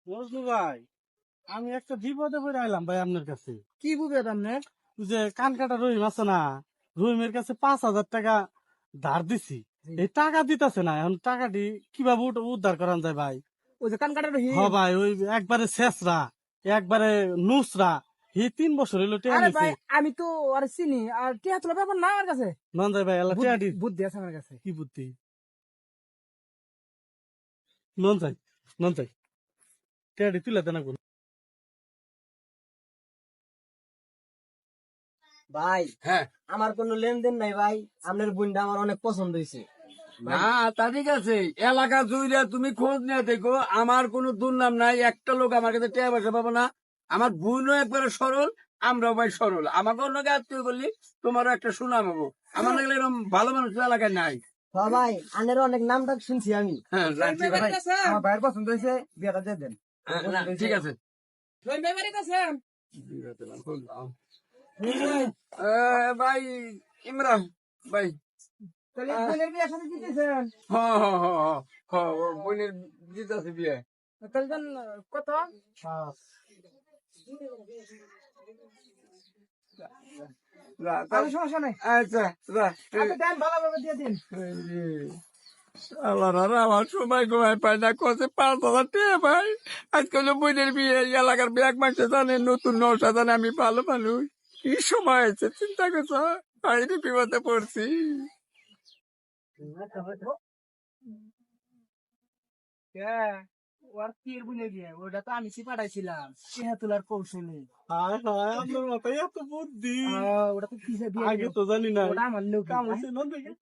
মজনু ভাই, আমি একটা বিপদে পড়ে আইলাম ভাই আপনার কাছে। কি বুঝবেন আপনার? ওই যে কান কাটা রহিম আছে না, রহিমের কাছে 5,000 টাকা ধার দিছি। এই টাকা দিতেছে না, এখন টাকাটি কিভাবে উদ্ধার করা যায় ভাই? ওই যে কান কাটা হ রহিম। ভাই, ওই একবারে শেষরা, একবারে নুসরা, এই 3 বছর হইলো টেয়া আরে নিছে। ভাই আমি তো আর চিনি আর টিয়া তোলা ব্যাপার না আমার কাছে। নন যায় ভাই, আল্লাহ টেয়াটি বুদ্ধি আছে আমার কাছে। কি বুদ্ধি? নন যাই, নন যাই, টেয়াটি তুলে দেনা কোন? ভাই হ্যাঁ, আমার কোনো লেনদেন নাই ভাই, আপনার বোনটা আমার অনেক পছন্দ হয়েছে। না তা ঠিক আছে। এলাকা জুড়ে তুমি খোঁজ নিয়ে দেখো, আমার কোনো দুর্নাম নাই। একটা লোক আমার কাছে টাকা পয়সা পাবো না। আমার বোনও একবারে সরল, আমরাও ভাই সরল। আমাকে অন্য আত্মীয় বললি তোমারও একটা সুনাম হবো। আমার লাগলে এরকম ভালো মানুষ এলাকায় নাই। ভাই আনের অনেক নাম ডাক শুনছি আমি। হ্যাঁ, জানছি ভাই। আমার ভাইয়ের পছন্দ হয়েছে, বিয়েটা দিয়ে দেন। হ্যাঁ, না, ঠিক আছে। রহিম ভাই বাড়িতে আছেন? ভাই ইমরান ভাই, তাহলে বোনের বিয়ের সাথে দিতেছেন? হ্যাঁ হ্যাঁ হ্যাঁ হ্যাঁ, বোনের দিতে আছে বিয়ে। তাহলে দেন কত? যা, আমার সমস্যা নাই। আচ্ছা যা। আপনি দেন ভালোভাবে দিয়ে দিন। আল্লাহ আমার সময় ঘুমায় পায় না, কষে 5,000 টাকা ভাই। আজকাল বইনের বিয়ে, এই এলাকার ব্যাগ মাসে জানে, নতুন নৌসা জানে, আমি ভালো মানুষ। কি সময় আছে চিন্তা করছো? আমি বিপদে পড়ছি। ওর তীর বুনে গিয়ে ওটা তো আমি পাঠাইছিলাম টিয়া তোলার কৌশলে। হায় হায়, আপনার মাথায় এত বুদ্ধি! ওটা তো কিসে দিয়ে আগে দিল। তো জানি না। ওটা আমার লোক কাম হয়েছে, নন দেখে।